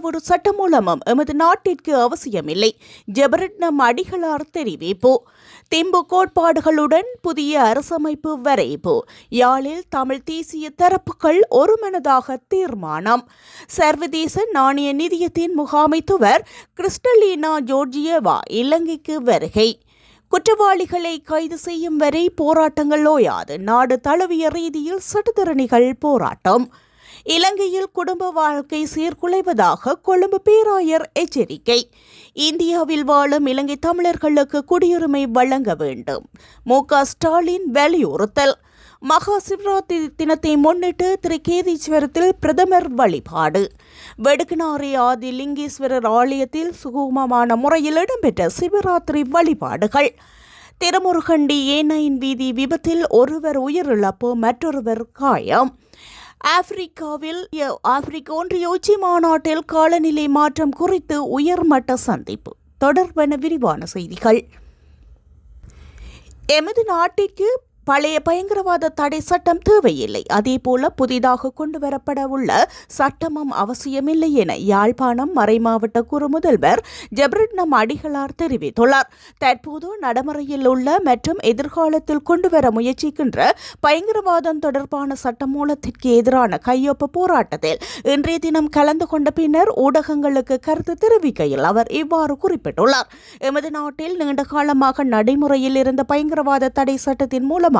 எந்தவொரு சட்டமூலமும் எமது நாட்டிற்கு அவசியமில்லை. ஜெபரட்னம் அடிகளார் தெரிவிப்பு. திம்பு கோட்பாடுகளுடன் புதிய அரசமைப்பு வரைவு. யாழில் தமிழ் தேசிய தரப்புகள் ஒருமனதாக தீர்மானம். சர்வதேச நாணய நிதியத்தின் முகாமைத்துவர் கிறிஸ்டலீனா ஜோர்ஜியவா இலங்கைக்கு வருகை. குற்றவாளிகளை கைது செய்யும் வரை போராட்டங்கள் ஓயாது. நாடு தழுவிய ரீதியில் சட்டத்தரணிகள் போராட்டம். இலங்கையில் குடும்ப வாழ்க்கை சீர்குலைவதாக கொழும்பு பேராயர் எச்சரிக்கை. இந்தியாவில் வாழும் இலங்கை தமிழர்களுக்கு குடியுரிமை வழங்க வேண்டும். மு.க. ஸ்டாலின் வலியுறுத்தல். மகா சிவராத்திரி தினத்தை முன்னிட்டு திருக்கேதீஸ்வரத்தில் பிரதமர் வழிபாடு. வெடுக்குநாறை ஆதி லிங்கேஸ்வரர் ஆலயத்தில் சுகூமமான முறையில் இடம்பெற்ற சிவராத்திரி வழிபாடுகள். திருமுருகண்டி A9 வீதி விபத்தில் ஒருவர் உயிரிழப்பு, மற்றொருவர் காயம். ஆப்பிரிக்காவில் ஆப்பிரிக்க ஒன்றிய உச்சி மாநாட்டில் காலநிலை மாற்றம் குறித்து உயர்மட்ட சந்திப்பு. தொடர்பான விரிவான செய்திகள். எமது நாட்டிற்கு பழைய பயங்கரவாத தடை சட்டம் தேவையில்லை. அதேபோல புதிதாக கொண்டுவரப்பட உள்ள சட்டமும் அவசியமில்லை என யாழ்ப்பாணம் மறைமாவட்ட குறு முதல்வர் ஜெபரட்னம் அடிகளார் தெரிவித்துள்ளார். தற்போது நடைமுறையில் உள்ள மற்றும் எதிர்காலத்தில் கொண்டுவர முயற்சிக்கின்ற பயங்கரவாதம் தொடர்பான சட்டமூலத்திற்கு எதிரான கையொப்ப போராட்டத்தில் இன்றைய தினம் கலந்து கொண்ட பின்னர் ஊடகங்களுக்கு கருத்து தெரிவிக்கையில் அவர் இவ்வாறு குறிப்பிட்டுள்ளார். எமது நாட்டில் நீண்ட காலமாக நடைமுறையில் இருந்த பயங்கரவாத தடை சட்டத்தின் மூலம்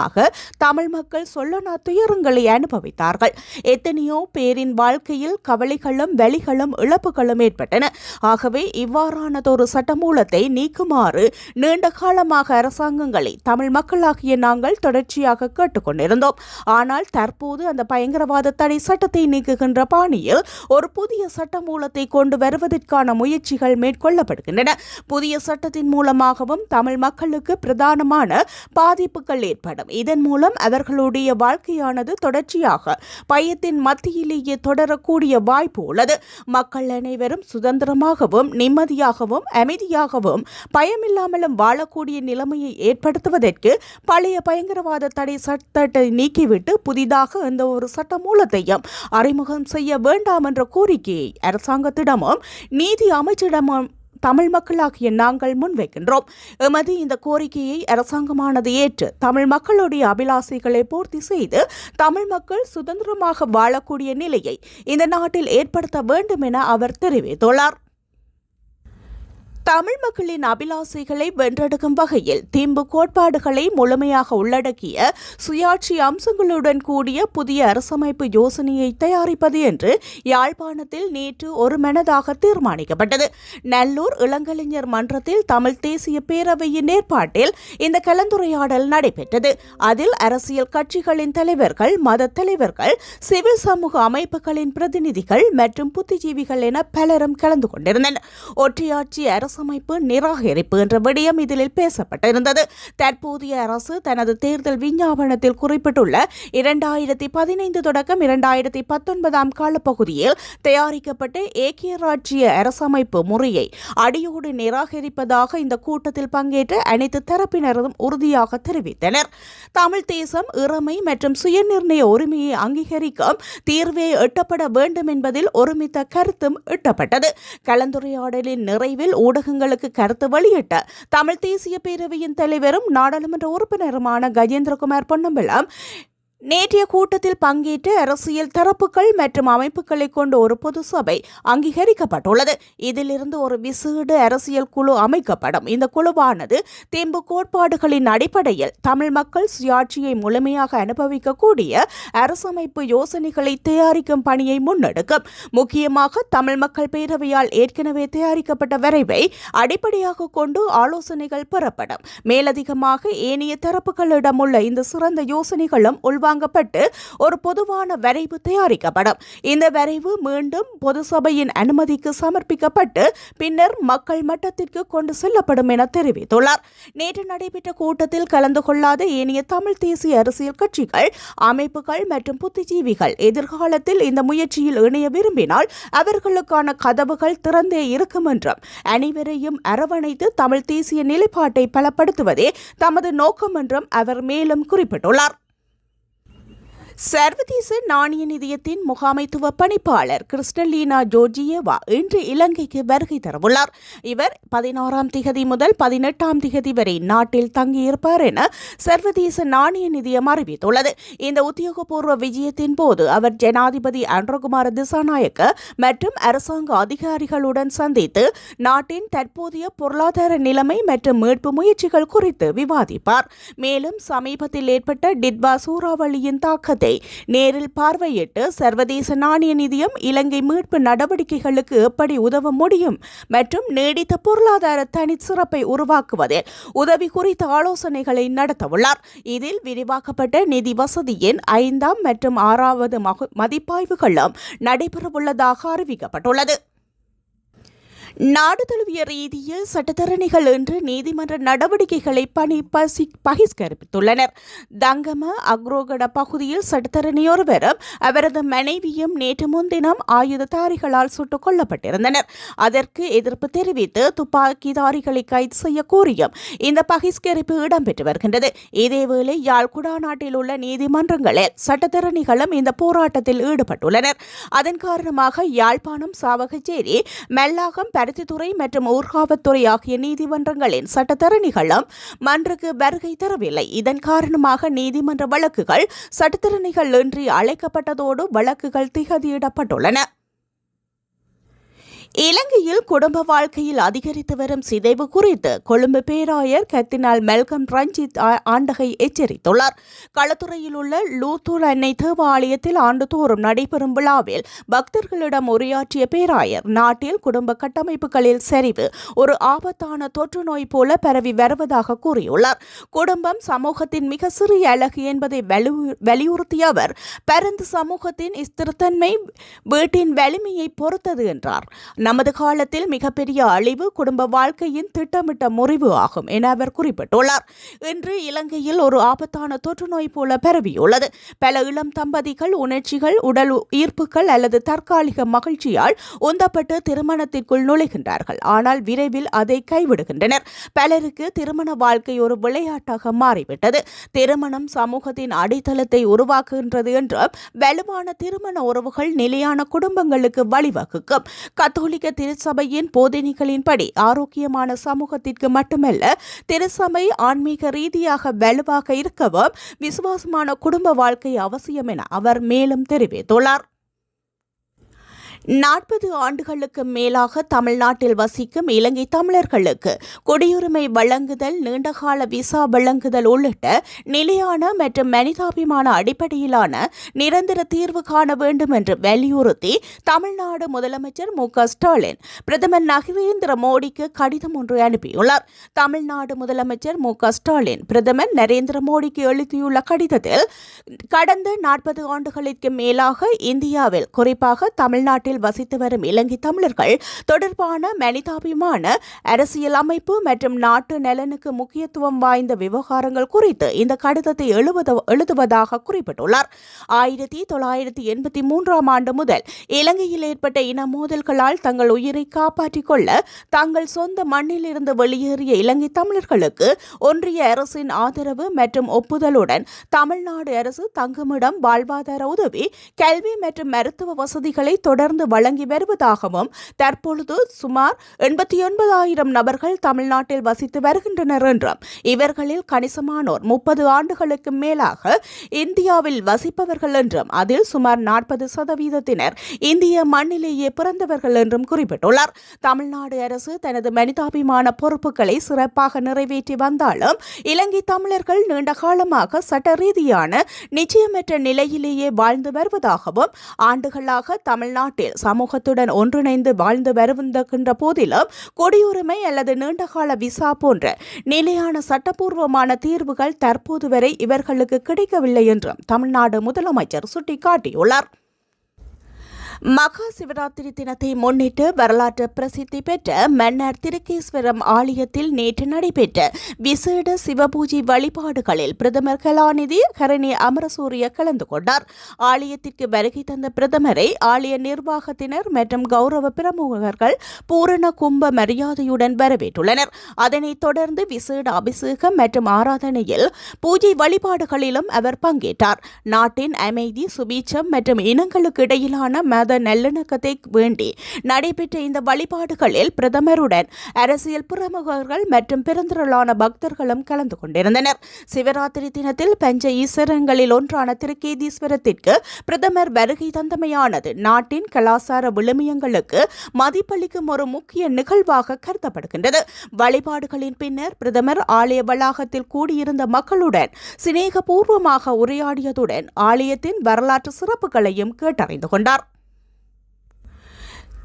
தமிழ் மக்கள் சொல்லனா துயரங்களை அனுபவித்தார்கள். எத்தனையோ பேரின் வாழ்க்கையில் கவலைகளும் வலிகளும் இழப்புகளும் ஏற்பட்டன. ஆகவே இவ்வாறானதொரு சட்டமூலத்தை நீக்குமாறு நீண்ட காலமாக அரசாங்கங்களை தமிழ் மக்களாகிய நாங்கள் தொடர்ச்சியாக கேட்டுக்கொண்டிருந்தோம். ஆனால் தற்போது அந்த பயங்கரவாத தடை சட்டத்தை நீக்குகின்ற பாணியில் ஒரு புதிய சட்டமூலத்தை கொண்டு வருவதற்கான முயற்சிகள் மேற்கொள்ளப்படுகின்றன. புதிய சட்டத்தின் மூலமாகவும் தமிழ் மக்களுக்கு பிரதானமான பாதிப்புகள் ஏற்படும். இதன் மூலம் அவர்களுடைய வாழ்க்கையானது தொடர்ச்சியாக பயத்தின் மத்தியிலேயே தொடரக்கூடிய வாய்ப்பு உள்ளது. மக்கள் அனைவரும் சுதந்திரமாகவும் நிம்மதியாகவும் அமைதியாகவும் பயமில்லாமலும் வாழக்கூடிய நிலைமையை ஏற்படுத்துவதற்கு பழைய பயங்கரவாத தடை சட்டத்தை நீக்கிவிட்டு புதிதாக எந்த ஒரு சட்ட மூலத்தையும் அறிமுகம் செய்ய வேண்டாம் என்ற கோரிக்கையை அரசாங்கத்திடமும் நீதி அமைச்சிடமும் தமிழ் மக்களாகிய நாங்கள் முன்வைக்கின்றோம். எமது இந்த கோரிக்கையை அரசாங்கமானது ஏற்று தமிழ் மக்களுடைய அபிலாசைகளை பூர்த்தி செய்து தமிழ் மக்கள் சுதந்திரமாக வாழக்கூடிய நிலையை இந்த நாட்டில் ஏற்படுத்த வேண்டும் என அவர் தெரிவித்துள்ளார். தமிழ் மக்களின் அபிலாசைகளை வென்றெடுக்கும் வகையில் திம்பு கோட்பாடுகளை முழுமையாக உள்ளடக்கிய சுயாட்சி அம்சங்களுடன் கூடிய புதிய அரசமைப்பு யோசனையை தயாரிப்பது என்று யாழ்ப்பாணத்தில் நேற்று ஒரு மனதாக தீர்மானிக்கப்பட்டது. நல்லூர் இளங்கலைஞர் மன்றத்தில் தமிழ் தேசிய பேரவையின் ஏற்பாட்டில் இந்த கலந்துரையாடல் நடைபெற்றது. அதில் அரசியல் கட்சிகளின் தலைவர்கள், மத தலைவர்கள், சிவில் சமூக அமைப்புகளின் பிரதிநிதிகள் மற்றும் புத்திஜீவிகள் என பலரும் கலந்து கொண்டிருந்தனர். ஒற்றையாட்சி அரசமைப்பு நிராகரிப்பு என்ற விடயம் இதில் பேசப்பட்டிருந்தது. தற்போதைய அரசு தனது தேர்தல் விஞ்ஞாபனத்தில் குறிப்பிட்டுள்ள 2015 தொடக்கம் 2019 காலப்பகுதியில் தயாரிக்கப்பட்ட ஏக்கிய ராஜ்ய அரசமைப்பு முறையை அடியோடு நிராகரிப்பதாக இந்த கூட்டத்தில் பங்கேற்ற அனைத்து தரப்பினரும் உறுதியாக தெரிவித்தனர். தமிழ் தேசம் இறைமை மற்றும் சுயநிர்ணய உரிமையை அங்கீகரிக்கும் தீர்வே எட்டப்பட வேண்டும் என்பதில் ஒருமித்த கருத்தும் எட்டப்பட்டது. கலந்துரையாடலின் நிறைவில் ஊடகங்களுக்கு கருத்து வெளியிட்ட தமிழ் தேசிய பேரவையின் தலைவரும் நாடாளுமன்ற உறுப்பினருமான கஜேந்திரகுமார் பொன்னம்பலம் நேற்றைய கூட்டத்தில் பங்கேற்ற அரசியல் தரப்புகள் மற்றும் அமைப்புகளை கொண்ட ஒரு பொது சபை அங்கீகரிக்கப்பட்டுள்ளது. இதிலிருந்து ஒரு விசேட அரசியல் குழு அமைக்கப்படும். இந்த குழுவானது திம்பு கோட்பாடுகளின் அடிப்படையில் தமிழ் மக்கள் சுயாட்சியை முழுமையாக அனுபவிக்கக்கூடிய அரசமைப்பு யோசனைகளை தயாரிக்கும் பணியை முன்னெடுக்கும். முக்கியமாக தமிழ் மக்கள் பேரவையால் ஏற்கனவே தயாரிக்கப்பட்ட வரைவை அடிப்படையாக கொண்டு ஆலோசனைகள் பெறப்படும். மேலதிகமாக ஏனைய தரப்புகளிடம் உள்ள இந்த சிறந்த யோசனைகளும் வாங்கப்பட்டு ஒரு பொதுவான வரைவு தயாரிக்கப்படும். இந்த வரைவு மீண்டும் பொது சபையின் அனுமதிக்கு சமர்ப்பிக்கப்பட்டு பின்னர் மக்கள் மட்டத்திற்கு கொண்டு செல்லப்படும் என தெரிவித்துள்ளார். நேற்று நடைபெற்ற கூட்டத்தில் கலந்து கொள்ளாத ஏனைய தமிழ் தேசிய அரசியல் கட்சிகள், அமைப்புகள் மற்றும் புத்திஜீவிகள் எதிர்காலத்தில் இந்த முயற்சியில் இணைய விரும்பினால் அவர்களுக்கான கதவுகள் திறந்தே இருக்கும் என்றும் அனைவரையும் அரவணைத்து தமிழ் தேசிய நிலைப்பாட்டை பலப்படுத்துவதே தமது நோக்கம் என்றும் அவர் மேலும் குறிப்பிட்டுள்ளார். சர்வதேச நாணய நிதியத்தின் முகாமைத்துவ பணிப்பாளர் கிறிஸ்டலீனா ஜோர்ஜியேவா இன்று இலங்கைக்கு வருகை தரவுள்ளார். இவர் 16ஆம் திகதி முதல் 18ஆம் திகதி வரை நாட்டில் தங்கியிருப்பார் என சர்வதேச நாணய நிதியம் அறிவித்துள்ளது. இந்த உத்தியோகபூர்வ விஜயத்தின் போது அவர் ஜனாதிபதி அனுரகுமார திசாநாயக்க மற்றும் அரசாங்க அதிகாரிகளுடன் சந்தித்து நாட்டின் தற்போதைய பொருளாதார நிலைமை மற்றும் மீட்பு முயற்சிகள் குறித்து விவாதிப்பார். மேலும் சமீபத்தில் ஏற்பட்ட டிட்வா சூறாவளியின் தாக்கத்தை நேரில் பார்வையிட்டு சர்வதேச நாணய நிதியம் இலங்கை மீட்பு நடவடிக்கைகளுக்கு எப்படி உதவ முடியும் மற்றும் நீடித்த பொருளாதார தனிச்சிறப்பை உருவாக்குவதில் உதவி குறித்த ஆலோசனைகளை நடத்தவுள்ளார். இதில் விரிவாக்கப்பட்ட நிதி வசதியின் 5ஆம் மற்றும் 6வது மதிப்பாய்வுகளும் நடைபெறவுள்ளதாக அறிவிக்கப்பட்டுள்ளது. நாடு தழுவிய ரீதியில் சட்டத்தரணிகள் இன்று நீதிமன்ற நடவடிக்கைகளை பகிஷ்கரித்துள்ளனர். தங்கம அக்ரோகட பகுதியில் சட்டத்தரணியொருவரும் அவரது மனைவியும் நேற்று முன்தினம் ஆயுததாரிகளால் சுட்டுக் கொல்லப்பட்டிருந்தனர். அதற்கு எதிர்ப்பு தெரிவித்து துப்பாக்கிதாரிகளை கைது செய்ய கோரியும் இந்த பகிஷ்கரிப்பு இடம்பெற்று வருகின்றது. இதேவேளை யாழ் குடாநாட்டில் உள்ள நீதிமன்றங்களில் சட்டத்தரணிகளும் இந்த போராட்டத்தில் ஈடுபட்டுள்ளனர். அதன் காரணமாக யாழ்ப்பாணம், சாவகச்சேரி, மெல்லாகம், பருத்தித்துறை மற்றும் ஊர்காவத்துறை ஆகிய நீதிமன்றங்களின் சட்டத்தரணிகளும் மன்றுக்கு வருகை தரவில்லை. இதன் காரணமாக நீதிமன்ற வழக்குகள் சட்டத்தரணிகள் இன்றி அழைக்கப்பட்டதோடு வழக்குகள் திகதியிடப்பட்டுள்ளன. இலங்கையில் குடும்ப வாழ்க்கையில் அதிகரித்து வரும் சிதைவு குறித்து கொழும்பு பேராயர் கர்தினால் மெல்கம் ரஞ்சித் ஆண்டகை எச்சரித்துள்ளார். களத்துறையில் உள்ள லூத்தூர் அன்னை தேவாலயத்தில் ஆண்டுதோறும் நடைபெறும் விழாவில் பக்தர்களிடம் உரையாற்றிய பேராயர் நாட்டில் குடும்ப கட்டமைப்புகளில் சரிவு ஒரு ஆபத்தான தொற்று நோய் போல பரவி வருவதாக கூறியுள்ளார். குடும்பம் சமூகத்தின் மிக சிறிய அழகு என்பதை வலியுறுத்திய அவர் பரந்த சமூகத்தின் ஸ்திரத்தன்மை வீட்டின் வலிமையை பொறுத்தது என்றார். நமது காலத்தில் மிகப்பெரிய அழிவு குடும்ப வாழ்க்கையின் திட்டமிட்ட முறிவு ஆகும் என அவர் குறிப்பிட்டுள்ளார். இன்று இலங்கையில் ஒரு ஆபத்தான தொற்று நோய் போல பரவியுள்ளது. பல இளம் தம்பதிகள் உணர்ச்சிகள், உடல் ஈர்ப்புகள் அல்லது தற்காலிக மகிழ்ச்சியால் உந்தப்பட்டு திருமணத்திற்குள் நுழைகின்றார்கள். ஆனால் விரைவில் அதை கைவிடுகின்றனர். பலருக்கு திருமண வாழ்க்கை ஒரு விளையாட்டாக மாறிவிட்டது. திருமணம் சமூகத்தின் அடித்தளத்தை உருவாக்குகின்றது என்றும் வலுவான திருமண உறவுகள் நிலையான குடும்பங்களுக்கு வழிவகுக்கும். கத்தோலிக்க திருச்சபையின் போதனைகளின்படி ஆரோக்கியமான சமூகத்திற்கு மட்டுமல்ல, திருச்சபை ஆன்மீக ரீதியாக வலுவாக இருக்கவும் விசுவாசமான குடும்ப வாழ்க்கை அவசியம் என அவர் மேலும் தெரிவித்துள்ளார். 40 ஆண்டுகளுக்கு மேலாக தமிழ்நாட்டில் வசிக்கும் இலங்கை தமிழர்களுக்கு குடியுரிமை வழங்குதல், நீண்டகால விசா வழங்குதல் உள்ளிட்ட நிலையான மற்றும் மனிதாபிமான அடிப்படையிலான நிரந்தர தீர்வு காண வேண்டும் என்று வலியுறுத்தி தமிழ்நாடு முதலமைச்சர் மு.க.ஸ்டாலின் பிரதமர் நரேந்திர மோடிக்கு கடிதம் ஒன்று அனுப்பியுள்ளார். தமிழ்நாடு முதலமைச்சர் மு.க.ஸ்டாலின் பிரதமர் நரேந்திர மோடிக்கு எழுதியுள்ள கடிதத்தில் கடந்த 40 ஆண்டுகளுக்கு மேலாக இந்தியாவில் குறிப்பாக தமிழ்நாட்டில் வசித்து வரும் இலங்கை தமிழர்கள் தொடர்பான மனிதாபிமான அரசியல் அமைப்பு மற்றும் நாட்டு நலனுக்கு முக்கியத்துவம் வாய்ந்த விவகாரங்கள் குறித்து இந்த கடிதத்தை எழுதுவதாக குறிப்பிட்டுள்ளார். 1983ஆம் ஆண்டு முதல் இலங்கையில் ஏற்பட்ட இன மோதல்களால் தங்கள் உயிரை காப்பாற்றிக் கொள்ள தங்கள் சொந்த மண்ணிலிருந்து வெளியேறிய இலங்கை தமிழர்களுக்கு ஒன்றிய அரசின் ஆதரவு மற்றும் ஒப்புதலுடன் தமிழ்நாடு அரசு தங்குமிடம், வாழ்வாதார உதவி, கல்வி மற்றும் மருத்துவ வசதிகளை தொடர்ந்து வழங்கி வருவதாகவும் தற்பொழுது சுமார் 89,000 நபர்கள் தமிழ்நாட்டில் வசித்து வருகின்றனர் என்றும் இவர்களில் கணிசமானோர் 30 ஆண்டுகளுக்கு மேலாக இந்தியாவில் வசிப்பவர்கள் என்றும் அதில் சுமார் 40% இந்திய மண்ணிலேயே பிறந்தவர்கள் என்றும் குறிப்பிட்டுள்ளார். தமிழ்நாடு அரசு தனது மனிதாபிமான பொறுப்புகளை சிறப்பாக நிறைவேற்றி வந்தாலும் இலங்கை தமிழர்கள் நீண்ட காலமாக சட்ட ரீதியான நிச்சயமற்ற நிலையிலேயே வாழ்ந்து வருவதாகவும் ஆண்டுகளாக தமிழ்நாட்டில் சமூகத்துடன் ஒன்றிணைந்து வாழ்ந்து வருகின்ற போதிலும் குடியுரிமை அல்லது நீண்டகால விசா போன்ற நிலையான சட்டப்பூர்வமான தீர்வுகள் தற்போது வரை இவர்களுக்கு கிடைக்கவில்லை என்றும் தமிழ்நாடு முதலமைச்சர் சுட்டிக்காட்டியுள்ளார். மகா சிவராத்திரி தினத்தை முன்னிட்டு வரலாற்று பிரசித்தி பெற்ற மன்னர் திருக்கேஸ்வரம் ஆலயத்தில் நேற்று நடைபெற்ற விசேட சிவபூஜை வழிபாடுகளில் பிரதமர் கலாநிதி ஹரணி அமரசூரிய கலந்து கொண்டார். ஆலயத்திற்கு வருகை தந்த பிரதமரை ஆலய நிர்வாகத்தினர் மற்றும் கௌரவ பிரமுகர்கள் பூரண கும்ப மரியாதையுடன் வரவேற்றுள்ளனர். அதனைத் தொடர்ந்து விசேட அபிஷேகம் மற்றும் ஆராதனையில் பூஜை வழிபாடுகளிலும் அவர் பங்கேற்றார். நாட்டின் அமைதி, சுபீட்சம் மற்றும் இனங்களுக்கு இடையிலான மத நல்லிணக்கத்தை வேண்டி நடைபெற்ற இந்த வழிபாடுகளில் பிரதமருடன் அரசியல் பிரமுகர்கள் மற்றும் பெருந்திரளான பக்தர்களும் கலந்து கொண்டிருந்தனர். சிவராத்திரி தினத்தில் பஞ்ச ஈஸ்வரங்களில் ஒன்றான திருக்கேதீஸ்வரத்திற்கு பிரதமர் வருகை தந்தமையானது நாட்டின் கலாசார விழுமியங்களுக்கு மதிப்பளிக்கும் ஒரு முக்கிய நிகழ்வாக கருதப்படுகின்றது. வழிபாடுகளின் பின்னர் பிரதமர் ஆலய வளாகத்தில் கூடியிருந்த மக்களுடன் சிநேகபூர்வமாக உரையாடியதுடன் ஆலயத்தின் வரலாற்று சிறப்புகளையும் கேட்டறிந்து கொண்டார்.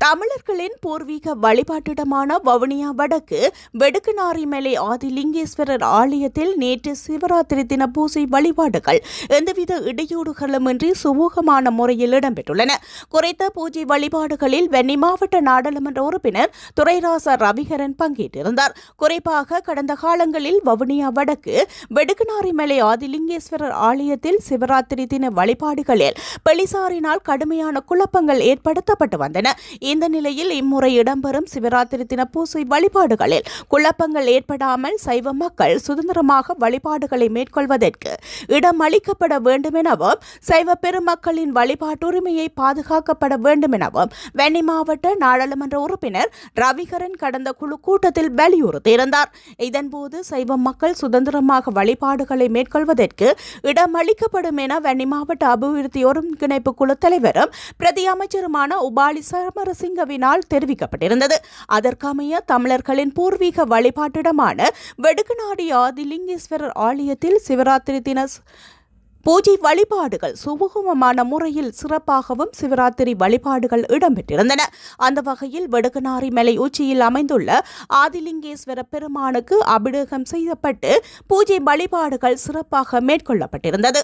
தமிழர்களின் பூர்வீக வழிபாட்டிடமான வவுனியா வடக்கு வெடுக்குநாரிமலை ஆதிலிங்கேஸ்வரர் ஆலயத்தில் நேற்று சிவராத்திரி தின பூசை வழிபாடுகள் எந்தவித இடையூறுகளுமின்றி சுமூகமான முறையில் இடம்பெற்றுள்ளன. குறித்த பூஜை வழிபாடுகளில் வெண்ணி மாவட்ட நாடாளுமன்ற உறுப்பினர் துரைராசா ரவிகரன் பங்கேற்றிருந்தார். குறிப்பாக கடந்த காலங்களில் வவுனியா வடக்கு வெடுக்குநாரிமலை ஆதிலிங்கேஸ்வரர் ஆலயத்தில் சிவராத்திரி தின வழிபாடுகளில் பெலிசாரினால் கடுமையான குழப்பங்கள் ஏற்படுத்தப்பட்டு வந்தன. இந்த நிலையில் இம்முறை இடம்பெறும் சிவராத்திரி தின பூசை வழிபாடுகளில் குழப்பங்கள் ஏற்படாமல் சைவ மக்கள் சுதந்திரமாக வழிபாடுகளை மேற்கொள்வதற்கு இடம் அளிக்கப்பட வேண்டும் எனவும் சைவ பெருமக்களின் வழிபாட்டுரிமையை பாதுகாக்கப்பட வேண்டும் எனவும் வெண்ணி மாவட்ட நாடாளுமன்ற உறுப்பினர் ரவிகரன் கடந்த குழு கூட்டத்தில் வலியுறுத்தியிருந்தார். இதன்போது சைவ மக்கள் சுதந்திரமாக வழிபாடுகளை மேற்கொள்வதற்கு இடம் அளிக்கப்படும் என வெண்ணி மாவட்ட அபிவிருத்தி ஒருங்கிணைப்பு குழு தலைவரும் பிரதி அமைச்சருமான உபாலி சமரசிங்கவினால் தெரிவிக்கப்பட்டிருந்தது. அதற்கமைய தமிழர்களின் பூர்வீக வழிபாட்டிடமான வெடுக்குநாடி ஆதிலிங்கேஸ்வரர் ஆலயத்தில் சிவராத்திரி தின பூஜை வழிபாடுகள் சுமூகமான முறையில் சிறப்பாகவும் சிவராத்திரி வழிபாடுகள் இடம்பெற்றிருந்தன. அந்த வகையில் வெடுக்குநாரி மலை உச்சியில் அமைந்துள்ள ஆதிலிங்கேஸ்வர பெருமானுக்கு அபிஷேகம் செய்யப்பட்டு பூஜை வழிபாடுகள் சிறப்பாக மேற்கொள்ளப்பட்டிருந்தது.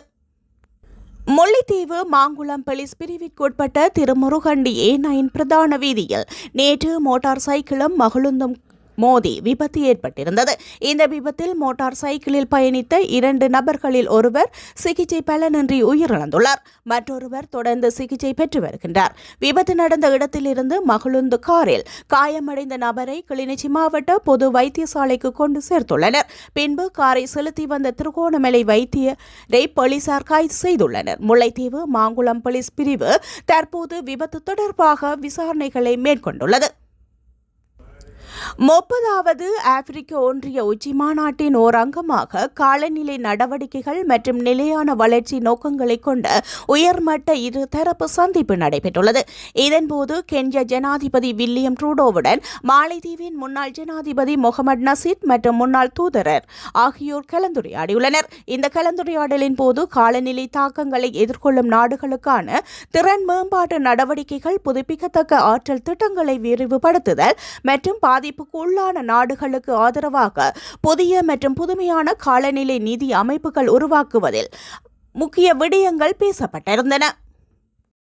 முல்லைத்தீவு மாங்குளம் போலீஸ் பிரிவிற்குட்பட்ட திருமுருகண்டி A9 பிரதான வீதியில் நேற்று மோட்டார் சைக்கிளும் மகளுந்தும் மோதி விபத்து ஏற்பட்டிருந்தது. இந்த விபத்தில் மோட்டார் சைக்கிளில் பயணித்த 2 நபர்களில் ஒருவர் சிகிச்சை பலனின்றி உயிரிழந்துள்ளார். மற்றொருவர் தொடர்ந்து சிகிச்சை பெற்று வருகின்றார். விபத்து நடந்த இடத்திலிருந்து மகளுந்து காரில் காயமடைந்த நபரை கிளிநொச்சி மாவட்ட பொது வைத்தியசாலைக்கு கொண்டு சேர்த்துள்ளனர். பின்பு காரை செலுத்தி வந்த திருகோணமலை வைத்தியரை போலீசார் கைது செய்துள்ளனர். முல்லைத்தீவு மாங்குளம் போலீஸ் பிரிவு தற்போது விபத்து தொடர்பாக விசாரணைகளை மேற்கொண்டுள்ளது. 30வது ஆப்பிரிக்க ஒன்றிய உச்சி மாநாட்டின் ஓர் அங்கமாக காலநிலை நடவடிக்கைகள் மற்றும் நிலையான வளர்ச்சி நோக்கங்களை கொண்ட உயர்மட்ட இருதரப்பு சந்திப்பு நடைபெற்றுள்ளது. இதன்போது கென்யா ஜனாதிபதி வில்லியம் ட்ரூடோவுடன் மாலைதீவின் முன்னாள் ஜனாதிபதி முகமது நசீத் மற்றும் முன்னாள் தூதரர் ஆகியோர் கலந்துரையாடியுள்ளனர். இந்த கலந்துரையாடலின் போது காலநிலை தாக்கங்களை எதிர்கொள்ளும் நாடுகளுக்கான திறன் மேம்பாட்டு நடவடிக்கைகள், புதுப்பிக்கத்தக்க ஆற்றல் திட்டங்களை விரிவுபடுத்துதல் மற்றும் பாதிப்புக்கு உள்ளான நாடுகளுக்கு ஆதரவாக புதிய மற்றும் புதுமையான காலநிலை நிதி அமைப்புகள் உருவாக்குவதில் முக்கிய விடயங்கள் பேசப்பட்டிருந்தன.